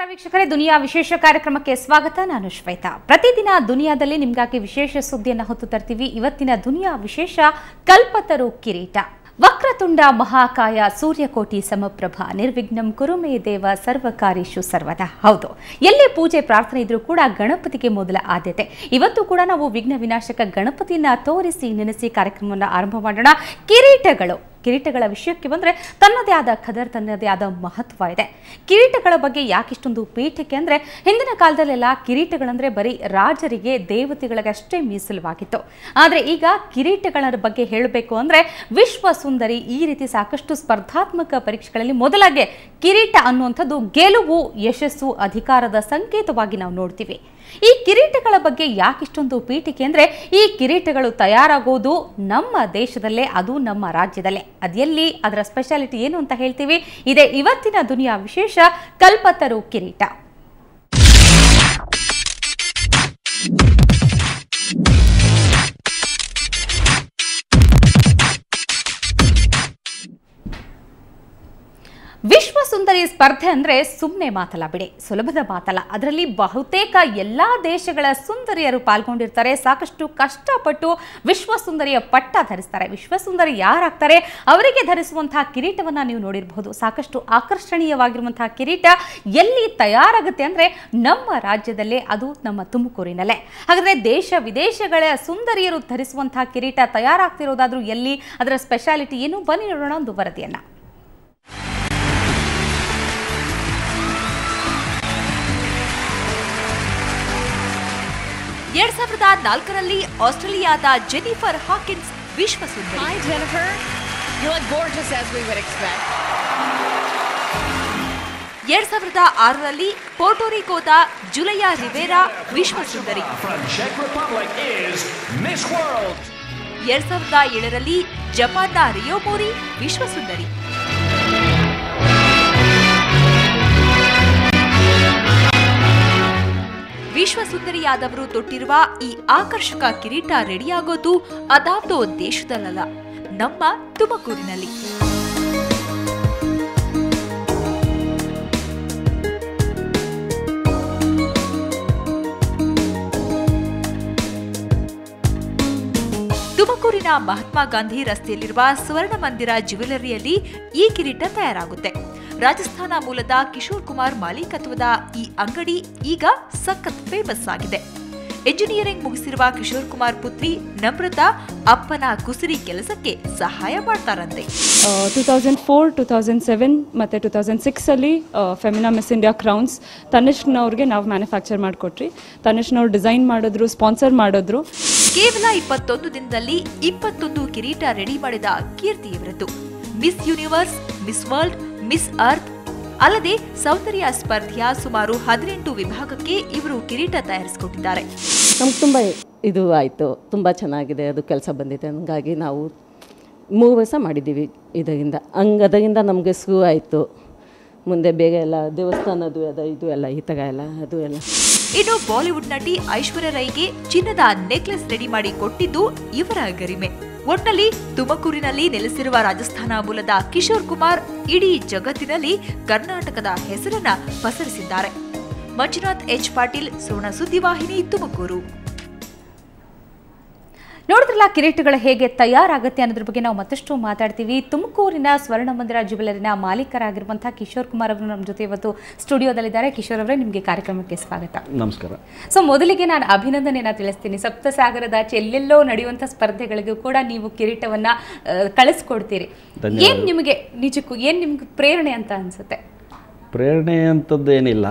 ವೀಕ್ಷಕರೇ, ದುನಿಯಾ ವಿಶೇಷ ಕಾರ್ಯಕ್ರಮಕ್ಕೆ ಸ್ವಾಗತ. ನಾನು ಶ್ವೇತಾ. ಪ್ರತಿದಿನ ದುನಿಯಾದಲ್ಲಿ ನಿಮಗಾಗಿ ವಿಶೇಷ ಸುದ್ದಿಯನ್ನು ಹೊತ್ತು ತರ್ತೀವಿ. ಇವತ್ತಿನ ದುನಿಯಾ ವಿಶೇಷ ಕಲ್ಪತರು ಕಿರೀಟ. ವಕ್ರತುಂಡ ಮಹಾಕಾಯ ಸೂರ್ಯಕೋಟಿ ಸಮಪ್ರಭ ನಿರ್ವಿಘ್ನಂ ಕುರುಮೇ ದೇವ ಸರ್ವಕಾರ್ಯೇಷು ಸರ್ವದಾ. ಹೌದು, ಎಲ್ಲಿ ಪೂಜೆ ಪ್ರಾರ್ಥನೆ ಇದ್ರೂ ಕೂಡ ಗಣಪತಿಗೆ ಮೊದಲ ಆದ್ಯತೆ. ಇವತ್ತು ಕೂಡ ನಾವು ವಿಘ್ನ ವಿನಾಶಕ ಗಣಪತಿಯನ್ನ ತೋರಿಸಿ ನೆನೆಸಿ ಕಾರ್ಯಕ್ರಮವನ್ನು ಆರಂಭ ಮಾಡೋಣ. ಕಿರೀಟಗಳ ವಿಷಯಕ್ಕೆ ಬಂದರೆ ತನ್ನದೇ ಆದ ಖದರ್, ತನ್ನದೇ ಆದ ಮಹತ್ವ ಇದೆ. ಕಿರೀಟಗಳ ಬಗ್ಗೆ ಯಾಕಿಷ್ಟೊಂದು ಪೀಠಿಕೆ ಅಂದರೆ, ಹಿಂದಿನ ಕಾಲದಲ್ಲೆಲ್ಲ ಕಿರೀಟಗಳಂದರೆ ಬರೀ ರಾಜರಿಗೆ, ದೇವತೆಗಳಿಗಷ್ಟೇ ಮೀಸಲವಾಗಿತ್ತು. ಆದರೆ ಈಗ ಕಿರೀಟಗಳ ಬಗ್ಗೆ ಹೇಳಬೇಕು ಅಂದರೆ ವಿಶ್ವ ಸುಂದರಿ ಈ ರೀತಿ ಸಾಕಷ್ಟು ಸ್ಪರ್ಧಾತ್ಮಕ ಪರೀಕ್ಷೆಗಳಲ್ಲಿ ಮೊದಲಾಗೆ ಕಿರೀಟ ಅನ್ನುವಂಥದ್ದು ಗೆಲುವು, ಯಶಸ್ಸು, ಅಧಿಕಾರದ ಸಂಕೇತವಾಗಿ ನಾವು ನೋಡ್ತೀವಿ. ಈ ಕಿರೀಟಗಳ ಬಗ್ಗೆ ಯಾಕಿಷ್ಟೊಂದು ಪೀಠಿಕೆ ಅಂದರೆ, ಈ ಕಿರೀಟಗಳು ತಯಾರಾಗೋದು ನಮ್ಮ ದೇಶದಲ್ಲೇ, ಅದು ನಮ್ಮ ರಾಜ್ಯದಲ್ಲೇ. ಅದೆಲ್ಲಿ, ಅದರ ಸ್ಪೆಷಾಲಿಟಿ ಏನು ಅಂತ ಹೇಳ್ತೀವಿ. ಇದೇ ಇವತ್ತಿನ ದುನಿಯಾ ವಿಶೇಷ ಕಲ್ಪತರು ಕಿರೀಟ. ವಿಶ್ವ ಸುಂದರಿ ಸ್ಪರ್ಧೆ ಅಂದರೆ ಸುಮ್ಮನೆ ಮಾತಲ್ಲ ಬಿಡಿ, ಸುಲಭದ ಮಾತಲ್ಲ. ಅದರಲ್ಲಿ ಬಹುತೇಕ ಎಲ್ಲ ದೇಶಗಳ ಸುಂದರಿಯರು ಪಾಲ್ಗೊಂಡಿರ್ತಾರೆ. ಸಾಕಷ್ಟು ಕಷ್ಟಪಟ್ಟು ವಿಶ್ವ ಸುಂದರಿಯ ಪಟ್ಟ ಧರಿಸ್ತಾರೆ. ವಿಶ್ವ ಸುಂದರಿ ಯಾರಾಗ್ತಾರೆ ಅವರಿಗೆ ಧರಿಸುವಂತಹ ಕಿರೀಟವನ್ನು ನೀವು ನೋಡಿರಬಹುದು. ಸಾಕಷ್ಟು ಆಕರ್ಷಣೀಯವಾಗಿರುವಂತಹ ಕಿರೀಟ ಎಲ್ಲಿ ತಯಾರಾಗುತ್ತೆ ಅಂದರೆ ನಮ್ಮ ರಾಜ್ಯದಲ್ಲೇ, ಅದು ನಮ್ಮ ತುಮಕೂರಿನಲ್ಲೇ. ಹಾಗಾದರೆ ದೇಶ ವಿದೇಶಗಳ ಸುಂದರಿಯರು ಧರಿಸುವಂತಹ ಕಿರೀಟ ತಯಾರಾಗ್ತಿರೋದಾದ್ರೂ ಎಲ್ಲಿ, ಅದರ ಸ್ಪೆಷಾಲಿಟಿ ಏನು, ಬನ್ನಿ ನೋಡೋಣ ಒಂದು ವರದಿಯನ್ನ. 2004ರಲ್ಲಿ ಆಸ್ಟ್ರೇಲಿಯಾದ ಜೆನಿಫರ್ ಹಾಕಿನ್ಸ್ ವಿಶ್ವ ಸುಂದರಿ. Hi Jennifer, you look gorgeous as we would expect. 2006ರಲ್ಲಿ ಪೋರ್ಟೋರಿಕೋದ Dhulia ರಿವೇರಾ ವಿಶ್ವ ಸುಂದರಿ. 2007ರಲ್ಲಿ ಜಪಾನ್ನ ರಿಯೋ ಮೋರಿ ವಿಶ್ವ ಸುಂದರಿ. ವಿಶ್ವ ಸುಂದರಿಯಾದವರು ತೊಟ್ಟಿರುವ ಈ ಆಕರ್ಷಕ ಕಿರೀಟ ರೆಡಿಯಾಗೋದು ಅದಾವುದೋ ದೇಶದಲ್ಲ, ನಮ್ಮ ತುಮಕೂರಿನಲ್ಲಿ. ತುಮಕೂರಿನ ಮಹಾತ್ಮ ಗಾಂಧಿ ರಸ್ತೆಯಲ್ಲಿರುವ ಸ್ವರ್ಣ ಮಂದಿರ ಜ್ಯುವೆಲರಿಯಲ್ಲಿ ಈ ಕಿರೀಟ ತಯಾರಾಗುತ್ತೆ. ರಾಜಸ್ಥಾನ ಮೂಲದ ಕಿಶೋರ್ ಕುಮಾರ್ ಮಾಲೀಕತ್ವದ ಈ ಅಂಗಡಿ ಈಗ ಸಖತ್ ಫೇಮಸ್ ಆಗಿದೆ. ಎಂಜಿನಿಯರಿಂಗ್ ಮುಗಿಸಿರುವ ಕಿಶೋರ್ ಕುಮಾರ್ ಪುತ್ರಿ ನಮ್ರತಾ ಅಪ್ಪನ ಕುಸಿರಿ ಕೆಲಸಕ್ಕೆ ಸಹಾಯ ಮಾಡ್ತಾರಂತೆ. 2004, 2007 ಮತ್ತು 2006 ಅಲ್ಲಿ ಫೆಮಿನಾ ಮಿಸ್ ಇಂಡಿಯಾ ಕ್ರೌನ್ಸ್ ತನಿಷ್ಕ್ನವ್ರಿಗೆ ನಾವು ಮ್ಯಾನುಫ್ಯಾಕ್ಚರ್ ಮಾಡಿಕೊಟ್ರಿ. ತನಿಷ್ಕ್ನವ್ರು ಡಿಸೈನ್ ಮಾಡಿದ್ರು, ಸ್ಪಾನ್ಸರ್ ಮಾಡಿದ್ರು. ಕೇವಲ 21 ದಿನದಲ್ಲಿ 21 ಕಿರೀಟ ರೆಡಿ ಮಾಡಿದ ಕೀರ್ತಿ ಇವರದ್ದು. Miss Universe, Miss World, Miss Earth ಅಲ್ಲದೆ ಸೌಂದರ್ಯ ಸ್ಪರ್ಧೆಯ ಸುಮಾರು 18 ವಿಭಾಗಕ್ಕೆ ಇವರು ಕಿರೀಟ ತಯಾರಿಸಿಕೊಟ್ಟಿದ್ದಾರೆ. ನಮ್ಗೆ ತುಂಬ ಇದು ಆಯಿತು, ತುಂಬ ಚೆನ್ನಾಗಿದೆ, ಅದು ಕೆಲಸ ಬಂದಿದೆ. ಹಂಗಾಗಿ ನಾವು 3 ವರ್ಷ ಮಾಡಿದ್ದೀವಿ ಅದರಿಂದ ನಮಗೆ ಸುಖ ಆಯಿತು. ಮುಂದೆ ಬೇಗ ಎಲ್ಲ ದೇವಸ್ಥಾನದ್ದು ಇದು ಎಲ್ಲ ಈ ಥರ ಎಲ್ಲ ಅದು ಎಲ್ಲ. ಇನ್ನು ಬಾಲಿವುಡ್ ನಟಿ ಐಶ್ವರ್ಯ ರೈಗೆ ಚಿನ್ನದ ನೆಕ್ಲೆಸ್ ರೆಡಿ ಮಾಡಿ ಕೊಟ್ಟಿದ್ದು ಇವರ ಗರಿಮೆ. ಒಟ್ನಲ್ಲಿ ತುಮಕೂರಿನಲ್ಲಿ ನೆಲೆಸಿರುವ ರಾಜಸ್ಥಾನ ಮೂಲದ ಕಿಶೋರ್ ಕುಮಾರ್ ಇಡೀ ಜಗತ್ತಿನಲ್ಲಿ ಕರ್ನಾಟಕದ ಹೆಸರನ್ನ ಪಸರಿಸಿದ್ದಾರೆ. ಮಂಜುನಾಥ್ ಎಚ್ ಪಾಟೀಲ್, ಸುವರ್ಣ ಸುದ್ದಿವಾಹಿನಿ, ತುಮಕೂರು. ನೋಡಿದ್ರಲ್ಲ ಕಿರೀಟಗಳು ಹೇಗೆ ತಯಾರಾಗುತ್ತೆ ಅನ್ನೋದ್ರ ಬಗ್ಗೆ ನಾವು ಮತ್ತಷ್ಟು ಮಾತಾಡ್ತೀವಿ. ತುಮಕೂರಿನ ಸ್ವರ್ಣ ಮಂದಿರ ಜ್ಯುವೆಲರಿನ ಮಾಲೀಕರಾಗಿರುವಂತಹ ಕಿಶೋರ್ ಕುಮಾರ್ ಅವರು ನಮ್ಮ ಜೊತೆ ಇವತ್ತು ಸ್ಟುಡಿಯೋದಲ್ಲಿದ್ದಾರೆ. ಕಿಶೋರ್ ಅವರೇ, ನಿಮಗೆ ಕಾರ್ಯಕ್ರಮಕ್ಕೆ ಸ್ವಾಗತ. ನಮಸ್ಕಾರ. ಸೊ ಮೊದಲಿಗೆ ನಾನು ಅಭಿನಂದನೆಯನ್ನು ತಿಳಿಸ್ತೀನಿ. ಸಪ್ತಸಾಗರದಾಚೆ ಎಲ್ಲೆಲ್ಲೋ ನಡೆಯುವಂಥ ಸ್ಪರ್ಧೆಗಳಿಗೂ ಕೂಡ ನೀವು ಕಿರೀಟವನ್ನು ಕಳಿಸ್ಕೊಡ್ತೀರಿ. ಏನು ನಿಮಗೆ ನಿಜಕ್ಕೂ ಏನು ನಿಮ್ಗೆ ಪ್ರೇರಣೆ ಅಂತ ಅನಿಸುತ್ತೆ? ಪ್ರೇರಣೆ ಅಂಥದ್ದು ಏನಿಲ್ಲ.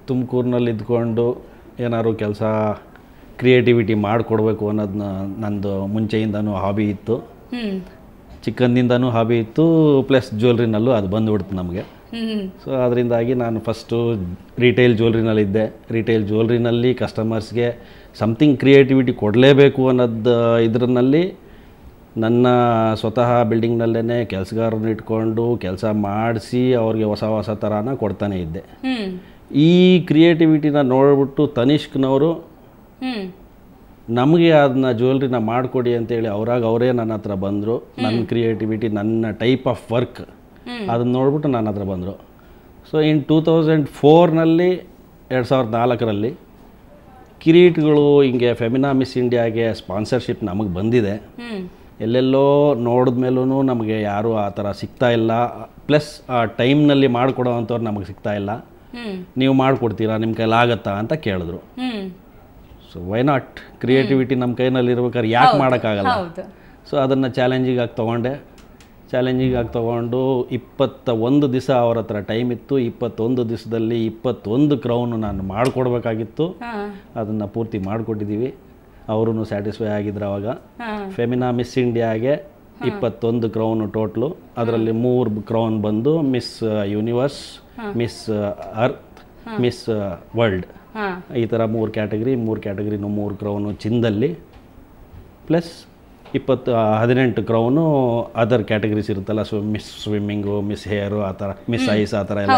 ತುಮಕೂರಿನಲ್ಲಿ ಇದ್ಕೊಂಡು ಏನಾದ್ರು ಕೆಲಸ ಕ್ರಿಯೇಟಿವಿಟಿ ಮಾಡಿಕೊಡ್ಬೇಕು ಅನ್ನೋದನ್ನ ನಂದು ಮುಂಚೆಯಿಂದನೂ ಹಾಬಿ ಇತ್ತು. ಚಿಕ್ಕಂದಿಂದನೂ ಹಾಬಿ ಇತ್ತು, ಪ್ಲಸ್ ಜ್ಯುವೆಲ್ರಿನಲ್ಲೂ ಅದು ಬಂದುಬಿಡ್ತು ನಮಗೆ. ಸೊ ಅದರಿಂದಾಗಿ ನಾನು ಫಸ್ಟು ರಿಟೇಲ್ ಜ್ಯುವೆಲ್ರಿನಲ್ಲಿದ್ದೆ. ರಿಟೇಲ್ ಜ್ಯುವೆಲ್ರಿನಲ್ಲಿ ಕಸ್ಟಮರ್ಸ್ಗೆ ಸಮಥಿಂಗ್ ಕ್ರಿಯೇಟಿವಿಟಿ ಕೊಡಲೇಬೇಕು ಅನ್ನೋದು ಇದರಲ್ಲಿ ನನ್ನ ಸ್ವತಃ ಬಿಲ್ಡಿಂಗ್ನಲ್ಲೇ ಕೆಲಸಗಾರರನ್ನ ಇಟ್ಕೊಂಡು ಕೆಲಸ ಮಾಡಿಸಿ ಅವ್ರಿಗೆ ಹೊಸ ಹೊಸ ಥರನ ಕೊಡ್ತಾನೆ ಇದ್ದೆ. ಈ ಕ್ರಿಯೇಟಿವಿಟಿನ ನೋಡಿಬಿಟ್ಟು ತನಿಷ್ಕ್ನವರು ನಮಗೆ ಅದನ್ನ ಜ್ಯುವೆಲ್ರಿನ ಮಾಡಿಕೊಡಿ ಅಂತೇಳಿ ಅವರೇ ನನ್ನ ಹತ್ರ ಬಂದರು. ನನ್ನ ಕ್ರಿಯೇಟಿವಿಟಿ, ನನ್ನ ಟೈಪ್ ಆಫ್ ವರ್ಕ್ ಅದನ್ನ ನೋಡ್ಬಿಟ್ಟು ನನ್ನ ಹತ್ರ ಬಂದರು. ಸೊ ಇನ್ 2004ನಲ್ಲಿ 2004ರಲ್ಲಿ ಕಿರೀಟ್ಗಳು ಹಿಂಗೆ ಫೆಮಿನಾ ಮಿಸ್ ಇಂಡಿಯಾಗೆ ಸ್ಪಾನ್ಸರ್ಶಿಪ್ ನಮಗೆ ಬಂದಿದೆ. ಎಲ್ಲೆಲ್ಲೋ ನೋಡಿದ್ಮೇಲೂ ನಮಗೆ ಯಾರೂ ಆ ಥರ ಸಿಗ್ತಾ ಇಲ್ಲ. ಪ್ಲಸ್ ಆ ಟೈಮ್ನಲ್ಲಿ ಮಾಡಿಕೊಡೋ ಅಂಥವ್ರು ನಮಗೆ ಸಿಗ್ತಾ ಇಲ್ಲ. ನೀವು ಮಾಡಿಕೊಡ್ತೀರಾ, ನಿಮ್ಮ ಕೈಲಾಗತ್ತಾ ಅಂತ ಕೇಳಿದ್ರು. ಸೊ ವೈ ನಾಟ್, ಕ್ರಿಯೇಟಿವಿಟಿ ನಮ್ಮ ಕೈನಲ್ಲಿ ಇರ್ಬೇಕಾದ್ರೆ ಯಾಕೆ ಮಾಡೋಕ್ಕಾಗಲ್ಲ. ಸೊ ಅದನ್ನು ಚಾಲೆಂಜಿಗಾಗಿ ತೊಗೊಂಡು 21 ದಿವಸ ಅವ್ರ ಹತ್ರ ಟೈಮ್ ಇತ್ತು. 21 ದಿವಸದಲ್ಲಿ 21 ಕ್ರೌನು ನಾನು ಮಾಡಿಕೊಡ್ಬೇಕಾಗಿತ್ತು. ಅದನ್ನು ಪೂರ್ತಿ ಮಾಡಿಕೊಟ್ಟಿದ್ದೀವಿ. ಅವರು ಸ್ಯಾಟಿಸ್ಫೈ ಆಗಿದ್ರು. ಅವಾಗ ಫೆಮಿನಾ ಮಿಸ್ ಇಂಡಿಯಾಗೆ 21 ಕ್ರೌನು ಟೋಟ್ಲು. ಅದರಲ್ಲಿ 3 ಕ್ರೌನ್ ಬಂದು miss Universe, miss earth, miss world, ಈ ಥರ 3 ಕ್ಯಾಟಗರಿನೂ 3 ಕ್ರೌನು ಚಿನ್ನದಲ್ಲಿ, ಪ್ಲಸ್ 18 ಕ್ರೌನು ಅದರ್ ಕ್ಯಾಟಗರೀಸ್ ಇರುತ್ತಲ್ಲ. ಮಿಸ್ ಸ್ವಿಮ್ಮಿಂಗು, ಮಿಸ್ ಹೇರು, ಆ ಥರ ಮಿಸ್ ಐಸ್, ಆ ಥರ ಎಲ್ಲ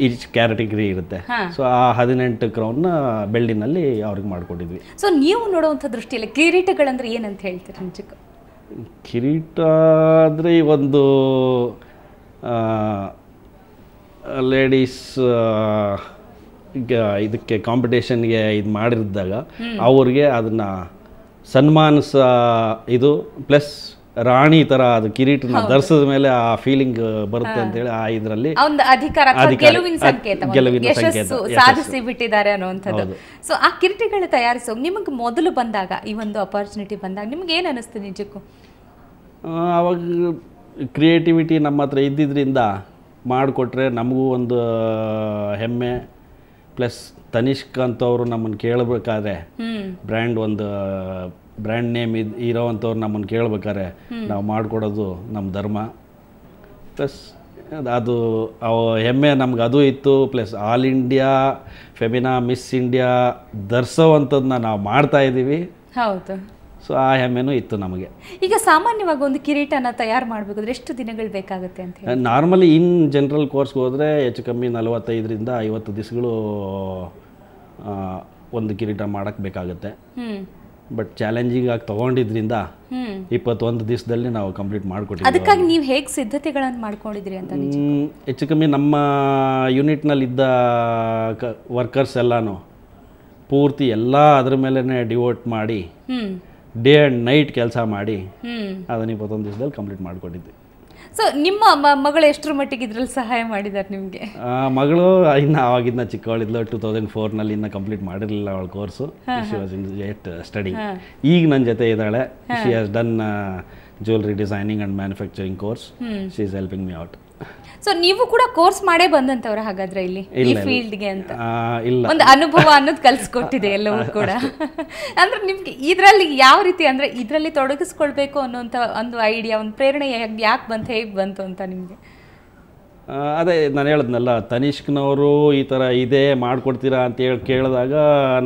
ಈಚ್ ಕ್ಯಾಟಗರಿ ಇರುತ್ತೆ. ಸೊ ಆ 18 ಕ್ರೌನ್ನ ಬೆಳ್ಳಿನಲ್ಲಿ ಅವ್ರಿಗೆ ಮಾಡಿಕೊಟ್ಟಿದ್ವಿ. ಸೊ ನೀವು ನೋಡುವಂಥ ದೃಷ್ಟಿಯಲ್ಲಿ ಕಿರೀಟಗಳಂದ್ರೆ ಏನಂತ ಹೇಳ್ತೀರಿ ನಿಜಕ್ಕೂ? ಕಿರೀಟ ಅಂದರೆ ಒಂದು ಲೇಡೀಸ್ ಇದಕ್ಕೆ ಕಾಂಪಿಟೇಷನ್ಗೆ ಇದು ಮಾಡಿದಾಗ ಅವ್ರಿಗೆ ಅದನ್ನು ಸನ್ಮಾನಿಸ ಇದು, ಪ್ಲಸ್ ರಾಣಿ ಥರ ಅದು ಕಿರೀಟನ ಧರಿಸಿದ ಮೇಲೆ ಆ ಫೀಲಿಂಗ್ ಬರುತ್ತೆ ಅಂತೇಳಿ ಆ ಇದರಲ್ಲಿ ಗೆಲುವಿನ ಸಂಕೇತ ಸಾಧಿಸಿ ಬಿಟ್ಟಿದ್ದಾರೆ ಅನ್ನುವಂಥದ್ದು. ಸೊ ಆ ಕಿರೀಟಗಳು ತಯಾರಿಸೋ ನಿಮಗೆ ಮೊದಲು ಬಂದಾಗ, ಈ ಒಂದು ಅಪರ್ಚುನಿಟಿ ಬಂದಾಗ ನಿಮ್ಗೆ ಏನು ಅನ್ನಿಸ್ತು ನಿಜಕ್ಕೂ? ಅವಾಗ ಕ್ರಿಯೇಟಿವಿಟಿ ನಮ್ಮ ಹತ್ರ ಇದ್ದಿದ್ದರಿಂದ ಮಾಡಿಕೊಟ್ರೆ ನಮಗೂ ಒಂದು ಹೆಮ್ಮೆ. ಪ್ಲಸ್ ತನಿಷ್ಕ್ ಅಂತವ್ರು ನಮ್ಮನ್ನು ಕೇಳಬೇಕಾದ್ರೆ, ಬ್ರ್ಯಾಂಡ್ ನೇಮ್ ಇರೋವಂಥವ್ರು ನಮ್ಮನ್ನು ಕೇಳಬೇಕಾದ್ರೆ ನಾವು ಮಾಡಿಕೊಡೋದು ನಮ್ಮ ಧರ್ಮ. ಪ್ಲಸ್ ಅದು ಹೆಮ್ಮೆ ನಮ್ಗೆ ಅದು ಇತ್ತು. Plus all India Femina Miss India ಧರಿಸೋವಂಥದ್ದನ್ನ ನಾವು ಮಾಡ್ತಾಯಿದ್ದೀವಿ. ಹೌದು. ಸೊ ಆ ಹೆಮ್ಮೆನೂ ಇತ್ತು ನಮಗೆ. ಈಗ ಸಾಮಾನ್ಯವಾಗಿ ಒಂದು ಕಿರೀಟನ ತಯಾರು ಮಾಡಬೇಕಾದ್ರೆ ಎಷ್ಟು ದಿನಗಳು ಬೇಕಾಗುತ್ತೆ ಅಂತ ಹೇಳಿ? ನಾರ್ಮಲಿ ಇನ್ ಜನರಲ್ ಕೋರ್ಸ್ಗೆ ಹೋದರೆ ಹೆಚ್ಚು ಕಮ್ಮಿ 45ರಿಂದ 50 ದಿವಸಗಳು ಒಂದು ಕಿರೀಟ ಮಾಡೋಕ್ಕೆ ಬೇಕಾಗುತ್ತೆ. ಬಟ್ ಚಾಲೆಂಜಿಂಗ್ ಆಗಿ ತೊಗೊಂಡಿದ್ರಿಂದ 21 ದಿವಸದಲ್ಲಿ ನಾವು ಕಂಪ್ಲೀಟ್ ಮಾಡಿಕೊಟ್ಟಿದ್ದೀವಿ. ಅದಕ್ಕಾಗಿ ನೀವು ಹೇಗೆ ಸಿದ್ಧತೆಗಳನ್ನು ಮಾಡ್ಕೊಂಡಿದ್ರಿ ಅಂತ? ಹೆಚ್ಚು ಕಮ್ಮಿ ನಮ್ಮ ಯೂನಿಟ್ನಲ್ಲಿದ್ದ ವರ್ಕರ್ಸ್ ಎಲ್ಲನೂ ಪೂರ್ತಿ ಎಲ್ಲ ಅದ್ರ ಮೇಲೇ ಡಿವೋಟ್ ಮಾಡಿ ಡೇ ಆ್ಯಂಡ್ ನೈಟ್ ಕೆಲಸ ಮಾಡಿ ಅದನ್ನು 21 ದಿವಸದಲ್ಲಿ ಕಂಪ್ಲೀಟ್ ಮಾಡಿಕೊಟ್ಟಿದ್ವಿ. ಸೊ ನಿಮ್ಮ ಮಗಳು ಎಷ್ಟರ ಮಟ್ಟಿಗೆ ಇದ್ರಲ್ಲಿ ಸಹಾಯ ಮಾಡಿದ್ದಾರೆ ನಿಮಗೆ? ಮಗಳು ಇನ್ನು ಆವಾಗಿನ್ನ ಚಿಕ್ಕವಳಿದ್ಲು. 2004ನಲ್ಲಿ ಇನ್ನು ಕಂಪ್ಲೀಟ್ ಮಾಡಿರಲಿಲ್ಲ ಅವಳ course. She was in yet study. ಈಗ ನನ್ನ ಜೊತೆ ಇದ್ದಾಳೆ. She has done jewellery designing and manufacturing course. She is helping me out. So ನೀವು ಕೂಡ ಕೋರ್ಸ್ ಮಾಡೇ ಬಂದಂತವ್ರ ಹಾಗಾದ್ರೆ ಇಲ್ಲಿ ಈ ಫೀಲ್ಡ್ಗೆ ಅಂತ? ಇಲ್ಲ, ಒಂದು ಅನುಭವ ಅನ್ನೋದು ಕಲಿಸ್ಕೊಟ್ಟಿದೆ ಎಲ್ಲವೂ ಕೂಡ. ಅಂದ್ರೆ ನಿಮ್ಗೆ ಇದರಲ್ಲಿ ಯಾವ ರೀತಿ ಅಂದ್ರೆ ಇದರಲ್ಲಿ ತೊಡಗಿಸ್ಕೊಳ್ಬೇಕು ಅನ್ನೋಂಥ ಒಂದು ಐಡಿಯಾ, ಒಂದು ಪ್ರೇರಣೆ ಯಾಕೆ ಬಂತು, ಹೇಗೆ ಬಂತು ಅಂತ ನಿಮಗೆ? ಅದೇ ನಾನು ಹೇಳಿದ್ನಲ್ಲ, ತನಿಷ್ಕ್ನವರು ಈ ಥರ ಇದೇ ಮಾಡಿಕೊಡ್ತೀರಾ ಅಂತೇಳಿ ಕೇಳಿದಾಗ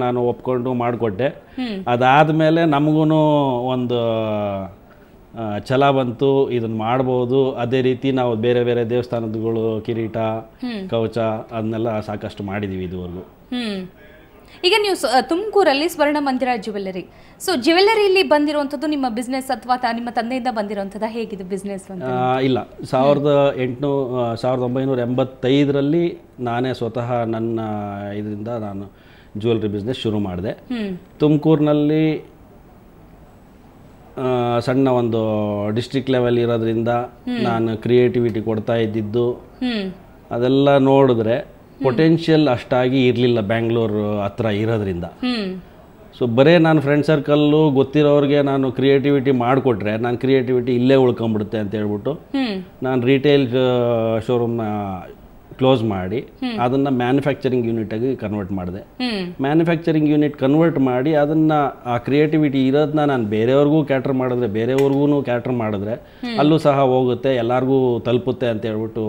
ನಾನು ಒಪ್ಕೊಂಡು ಮಾಡಿಕೊಟ್ಟೆ. ಅದಾದಮೇಲೆ ನಮಗೂ ಒಂದು ಛಲ ಬಂತು, ಇದನ್ನು ಮಾಡ್ಬೋದು. ಅದೇ ರೀತಿ ನಾವು ಬೇರೆ ಬೇರೆ ದೇವಸ್ಥಾನಗಳು ಕಿರೀಟ, ಕವಚ ಅದನ್ನೆಲ್ಲ ಸಾಕಷ್ಟು ಮಾಡಿದ್ದೀವಿ ಇದುವರೆಗೂ. ಈಗ ನೀವು ತುಮಕೂರಲ್ಲಿ ಸ್ವರ್ಣ ಮಂದಿರ ಜ್ಯುವೆಲ್ಲರಿ, ಸೊ ಜ್ಯುವೆಲ್ಲರಿಲಿ ಬಂದಿರುವಂಥದ್ದು ನಿಮ್ಮ ಬಿಸ್ನೆಸ್ ಅಥವಾ ನಿಮ್ಮ ತಂದೆಯಿಂದ ಬಂದಿರುವಂಥದ್ದು? ಹೇಗಿದೆ ಬಿಸ್ನೆಸ್ ಅಂತ? ಇಲ್ಲ, 1985ರಲ್ಲಿ ನಾನೇ ಸ್ವತಃ ನನ್ನ ಇದರಿಂದ ನಾನು ಜ್ಯುವೆಲ್ರಿ ಬಿಸ್ನೆಸ್ ಶುರು ಮಾಡಿದೆ. ತುಮಕೂರಿನಲ್ಲಿ ಸಣ್ಣ ಒಂದು ಡಿಸ್ಟ್ರಿಕ್ಟ್ ಲೆವೆಲ್ ಇರೋದ್ರಿಂದ ನಾನು ಕ್ರಿಯೇಟಿವಿಟಿ ಕೊಡ್ತಾ ಇದ್ದಿದ್ದು ಅದೆಲ್ಲ ನೋಡಿದ್ರೆ ಪೊಟೆನ್ಷಿಯಲ್ ಅಷ್ಟಾಗಿ ಇರಲಿಲ್ಲ ಬ್ಯಾಂಗ್ಳೂರು ಹತ್ರ ಇರೋದ್ರಿಂದ. ಸೊ ಬರೀ ನಾನು ಫ್ರೆಂಡ್ ಸರ್ಕಲ್ಲು ಗೊತ್ತಿರೋರಿಗೆ ನಾನು ಕ್ರಿಯೇಟಿವಿಟಿ ಮಾಡಿಕೊಟ್ರೆ ನಾನು ಕ್ರಿಯೇಟಿವಿಟಿ ಇಲ್ಲೇ ಉಳ್ಕೊಂಬಿಡುತ್ತೆ ಅಂತ ಹೇಳ್ಬಿಟ್ಟು ನಾನು ರಿಟೇಲ್ ಶೋರೂಮ್ನ ಕ್ಲೋಸ್ ಮಾಡಿ ಅದನ್ನು ಮ್ಯಾನುಫ್ಯಾಕ್ಚರಿಂಗ್ ಯೂನಿಟಾಗಿ ಕನ್ವರ್ಟ್ ಮಾಡಿದೆ. ಮ್ಯಾನುಫ್ಯಾಕ್ಚರಿಂಗ್ ಯೂನಿಟ್ ಕನ್ವರ್ಟ್ ಮಾಡಿ ಅದನ್ನು ಆ ಕ್ರಿಯೇಟಿವಿಟಿ ಇರೋದನ್ನ ನಾನು ಬೇರೆಯವ್ರಿಗೂ ಕ್ಯಾಟ್ರ್ ಮಾಡಿದ್ರೆ, ಬೇರೆಯವ್ರಿಗೂ ಕ್ಯಾಟ್ರ್ ಮಾಡಿದ್ರೆ ಅಲ್ಲೂ ಸಹ ಹೋಗುತ್ತೆ, ಎಲ್ಲರಿಗೂ ತಲುಪುತ್ತೆ ಅಂತ ಹೇಳ್ಬಿಟ್ಟು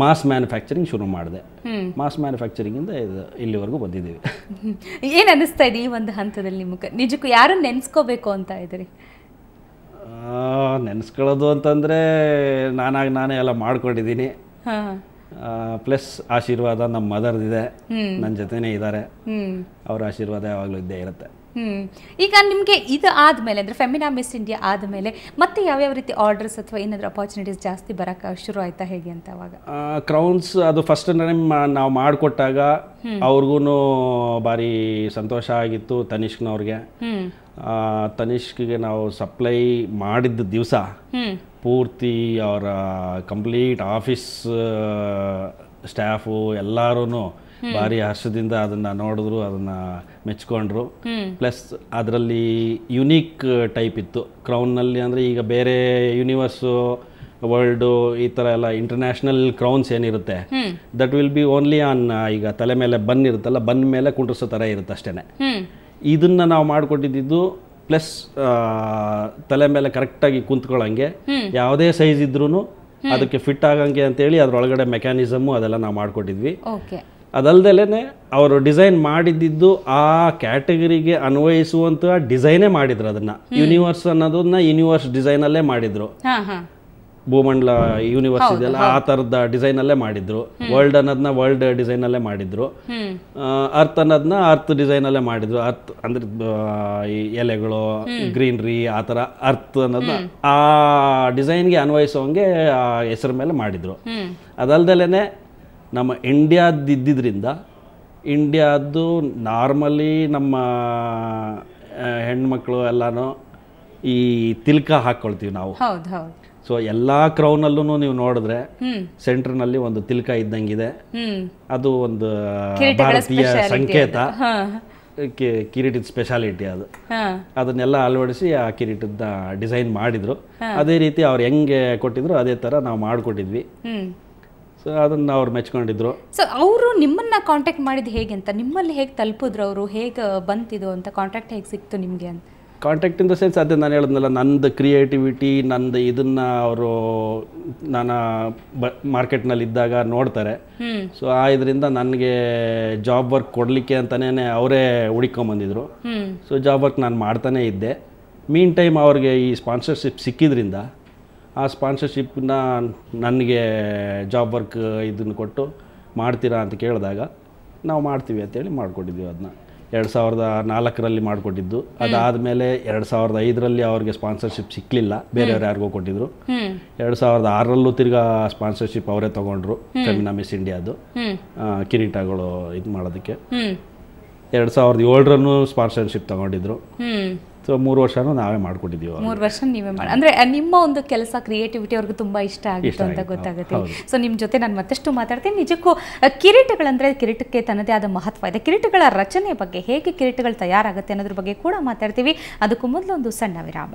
ಮಾಸ್ ಮ್ಯಾನುಫ್ಯಾಕ್ಚರಿಂಗ್ ಶುರು ಮಾಡಿದೆ. ಮಾಸ್ ಮ್ಯಾನುಫ್ಯಾಕ್ಚರಿಂಗಿಂದ ಇಲ್ಲಿವರೆಗೂ ಬಂದಿದ್ದೀವಿ. ಏನು ಅನ್ನಿಸ್ತಾ ಇದೆ ಈ ಒಂದು ಹಂತದಲ್ಲಿ ನಿಮಗೆ? ನಿಜಕ್ಕೂ ಯಾರನ್ನು ನೆನೆಸ್ಕೋಬೇಕು ಅಂತ ಇದ್ದೀರಿ? ನೆನೆಸ್ಕೊಳ್ಳೋದು ಅಂತಂದರೆ ನಾನೇ ಎಲ್ಲ ಮಾಡ್ಕೊಂಡಿದ್ದೀನಿ. ಪ್ಲಸ್ ಆಶೀರ್ವಾದ ನಮ್ಮ ಮದರ್ದಿದೆ, ನನ್ನ ಜೊತೆನೇ ಇದ್ದಾರೆ. ಅವ್ರ ಆಶೀರ್ವಾದ ಯಾವಾಗಲೂ ಇದ್ದೇ ಇರುತ್ತೆ. ಈಗ ನಿಮಗೆ ಇದು ಆದಮೇಲೆ ಅಂದರೆ ಫೆಮಿನಾ ಮಿಸ್ ಇಂಡಿಯಾ ಆದಮೇಲೆ ಮತ್ತೆ ಯಾವ್ಯಾವ ರೀತಿ ಆರ್ಡರ್ಸ್ ಅಥವಾ ಏನಾದರೂ ಅಪಾರ್ಚುನಿಟೀಸ್ ಜಾಸ್ತಿ ಬರೋಕ್ಕೆ ಶುರು ಆಯ್ತಾ ಹೇಗೆ ಅಂತ ಅವಾಗ? ಕ್ರೌನ್ಸ್ ಅದು ಫಸ್ಟ್ ಟೈಮ್ ನಾವು ಮಾಡಿಕೊಟ್ಟಾಗ ಅವ್ರಿಗೂ ಭಾರಿ ಸಂತೋಷ ಆಗಿತ್ತು. ತನಿಷ್ಕ್ನವ್ರಿಗೆ, ತನಿಷ್ಕ್ಗೆ ನಾವು ಸಪ್ಲೈ ಮಾಡಿದ್ದ ದಿವಸ ಪೂರ್ತಿ ಅವರ ಕಂಪ್ಲೀಟ್ ಆಫೀಸ್ ಸ್ಟಾಫು ಎಲ್ಲರೂ ಭಾರಿ ಹರ್ಷದಿಂದ ಅದನ್ನು ನೋಡಿದ್ರು, ಅದನ್ನು ಮೆಚ್ಕೊಂಡ್ರು. ಪ್ಲಸ್ ಅದರಲ್ಲಿ ಯುನೀಕ್ ಟೈಪ್ ಇತ್ತು ಕ್ರೌನ್ನಲ್ಲಿ. ಅಂದರೆ ಈಗ ಬೇರೆ ಯೂನಿವರ್ಸು, ವರ್ಲ್ಡು, ಈ ಥರ ಎಲ್ಲ ಇಂಟರ್ನ್ಯಾಷನಲ್ ಕ್ರೌನ್ಸ್ ಏನಿರುತ್ತೆ that will be only on, ಈಗ ತಲೆ ಮೇಲೆ ಬನ್ ಇರುತ್ತಲ್ಲ, ಬನ್ ಮೇಲೆ ಕುಂಡ್ರಿಸೋ ಥರ ಇರುತ್ತೆ ಅಷ್ಟೇ. ಇದನ್ನು ನಾವು ಮಾಡಿಕೊಟ್ಟಿದ್ದು ಪ್ಲಸ್ ತಲೆ ಮೇಲೆ ಕರೆಕ್ಟಾಗಿ ಕುಂತ್ಕೊಳ್ಳೋಂಗೆ, ಯಾವುದೇ ಸೈಜ್ ಇದ್ರೂ ಅದಕ್ಕೆ ಫಿಟ್ ಆಗಂಗೆ ಅಂತೇಳಿ ಅದರೊಳಗಡೆ ಮೆಕ್ಯಾನಿಸಮು ಅದೆಲ್ಲ ನಾವು ಮಾಡಿಕೊಟ್ಟಿದ್ವಿ. ಅದಲ್ದಲೇ ಅವರು ಡಿಸೈನ್ ಮಾಡಿದ್ದು ಆ ಕ್ಯಾಟಗರಿಗೆ ಅನ್ವಯಿಸುವಂಥ ಡಿಸೈನೇ ಮಾಡಿದ್ರು. ಅದನ್ನು ಯೂನಿವರ್ಸ್ ಅನ್ನೋದನ್ನ ಯೂನಿವರ್ಸ್ ಡಿಸೈನಲ್ಲೇ ಮಾಡಿದ್ರು. ಭೂಮಂಡಲ ಯೂನಿವರ್ಸ್ ಇದೆಯಲ್ಲ ಆ ಥರದ ಡಿಸೈನಲ್ಲೇ ಮಾಡಿದ್ರು. ವರ್ಲ್ಡ್ ಅನ್ನೋದನ್ನ ವರ್ಲ್ಡ್ ಡಿಸೈನಲ್ಲೇ ಮಾಡಿದ್ರು. ಅರ್ತ್ ಅನ್ನೋದನ್ನ ಅರ್ತ್ ಡಿಸೈನಲ್ಲೇ ಮಾಡಿದ್ರು. ಅರ್ತ್ ಅಂದ್ರೆ ಈ ಎಲೆಗಳು, ಗ್ರೀನ್ರಿ, ಆ ಥರ ಅರ್ತ್ ಅನ್ನೋದನ್ನ ಆ ಡಿಸೈನ್ಗೆ ಅನ್ವಯಿಸೋಂಗೆ ಆ ಹೆಸರು ಮೇಲೆ ಮಾಡಿದ್ರು. ಅದಲ್ದಲೇ ನಮ್ಮ ಇಂಡಿಯಾದಿದ್ದರಿಂದ ಇಂಡಿಯಾದ್ದು ನಾರ್ಮಲಿ ನಮ್ಮ ಹೆಣ್ಮಕ್ಳು ಎಲ್ಲನೂ ಈ ತಿಲ್ಕ ಹಾಕ್ಕೊಳ್ತೀವಿ ನಾವು. ಸೊ ಎಲ್ಲ ಕ್ರೌನಲ್ಲೂ ನೀವು ನೋಡಿದ್ರೆ ಸೆಂಟ್ರ್ನಲ್ಲಿ ಒಂದು ತಿಲ್ಕ ಇದ್ದಂಗಿದೆ. ಅದು ಒಂದು ಭಾರತೀಯ ಸಂಕೇತ, ಕಿರೀಟದ ಸ್ಪೆಷಾಲಿಟಿ ಅದು. ಅದನ್ನೆಲ್ಲ ಅಳವಡಿಸಿ ಆ ಕಿರೀಟದ ಡಿಸೈನ್ ಮಾಡಿದ್ರು. ಅದೇ ರೀತಿ ಅವ್ರು ಹೆಂಗೆ ಕೊಟ್ಟಿದ್ರು ಅದೇ ಥರ ನಾವು ಮಾಡಿಕೊಟ್ಟಿದ್ವಿ. ಸೊ ಅದನ್ನು ಅವ್ರು ಮೆಚ್ಕೊಂಡಿದ್ರು. ಸೊ ಅವರು ನಿಮ್ಮನ್ನ ಕಾಂಟ್ಯಾಕ್ಟ್ ಮಾಡಿದ್ದು ಹೇಗೆ ಅಂತ, ನಿಮ್ಮಲ್ಲಿ ಹೇಗೆ ತಲುಪಿದ್ರು ಅವರು, ಹೇಗೆ ಬಂತಿದ್ದು ಅಂತ, ಕಾಂಟ್ಯಾಕ್ಟ್ ಹೇಗೆ ಸಿಕ್ತು ನಿಮಗೆ ಅಂತ? ಕಾಂಟ್ಯಾಕ್ಟ್ ಇನ್ ದ ಸೆನ್ಸ್ ಅದೇ ನಾನು ಹೇಳಿದ್ನಲ್ಲ, ನಂದು ಕ್ರಿಯೇಟಿವಿಟಿ, ನಂದು ಇದನ್ನು ಅವರು ನಾನು ಮಾರ್ಕೆಟ್ನಲ್ಲಿ ಇದ್ದಾಗ ನೋಡ್ತಾರೆ. ಸೊ ಆ ಇದರಿಂದ ನನಗೆ ಜಾಬ್ ವರ್ಕ್ ಕೊಡಲಿಕ್ಕೆ ಅಂತಲೇ ಅವರೇ ಹುಡುಕೊಂಬಂದಿದ್ರು. ಸೊ ಜಾಬ್ ವರ್ಕ್ ನಾನು ಮಾಡ್ತಾನೇ ಇದ್ದೆ. ಮೀನ್ ಟೈಮ್ ಅವ್ರಿಗೆ ಈ ಸ್ಪಾನ್ಸರ್ಶಿಪ್ ಸಿಕ್ಕಿದ್ರಿಂದ ಆ ಸ್ಪಾನ್ಸರ್ಶಿಪ್ನ ನನಗೆ ಜಾಬ್ ವರ್ಕ್ ಇದನ್ನು ಕೊಟ್ಟು ಮಾಡ್ತೀರಾ ಅಂತ ಕೇಳಿದಾಗ ನಾವು ಮಾಡ್ತೀವಿ ಅಂತೇಳಿ ಮಾಡಿಕೊಟ್ಟಿದ್ವಿ. ಅದನ್ನ 2004ರಲ್ಲಿ ಮಾಡಿಕೊಟ್ಟಿದ್ದು. ಅದಾದಮೇಲೆ 2005ರಲ್ಲಿ ಅವ್ರಿಗೆ ಸ್ಪಾನ್ಸರ್ಶಿಪ್ ಸಿಕ್ಕಲಿಲ್ಲ, ಬೇರೆಯವ್ರು ಯಾರಿಗೋ ಕೊಟ್ಟಿದ್ರು. 2006ರಲ್ಲೂ ತಿರ್ಗಾ ಸ್ಪಾನ್ಸರ್ಶಿಪ್ ಅವರೇ ತೊಗೊಂಡ್ರು, ಫೆಮಿನಾ ಮಿಸ್ ಇಂಡಿಯಾದು ಕಿರೀಟಗಳು ಇದು ಮಾಡೋದಕ್ಕೆ. 2007ರಲ್ಲೂ ಸ್ಪಾನ್ಸರ್ಶಿಪ್ ತೊಗೊಂಡಿದ್ರು. ಸೊ 3 ವರ್ಷನೂ ನಾವೇ ಮಾಡ್ಕೊಟ್ಟಿದ್ದೀವಿ. 3 ವರ್ಷ ನೀವೇ ಮಾಡಿ, ಅಂದರೆ ನಿಮ್ಮ ಒಂದು ಕೆಲಸ ಕ್ರಿಯೇಟಿವಿಟಿ ಅವ್ರಿಗೆ ತುಂಬ ಇಷ್ಟ ಆಗಿತ್ತು ಅಂತ ಗೊತ್ತಾಗುತ್ತೆ. ಸೊ ನಿಮ್ಮ ಜೊತೆ ನಾನು ಮತ್ತಷ್ಟು ಮಾತಾಡ್ತೀನಿ. ನಿಜಕ್ಕೂ ಕಿರೀಟಗಳಂದರೆ ಕಿರೀಟಕ್ಕೆ ತನ್ನದೇ ಆದ ಮಹತ್ವ ಇದೆ. ಕಿರೀಟಗಳ ರಚನೆ ಬಗ್ಗೆ, ಹೇಗೆ ಕಿರೀಟಗಳು ತಯಾರಾಗುತ್ತೆ ಅನ್ನೋದ್ರ ಬಗ್ಗೆ ಕೂಡ ಮಾತಾಡ್ತೀವಿ. ಅದಕ್ಕೂ ಮೊದಲು ಒಂದು ಸಣ್ಣ ವಿರಾಮ.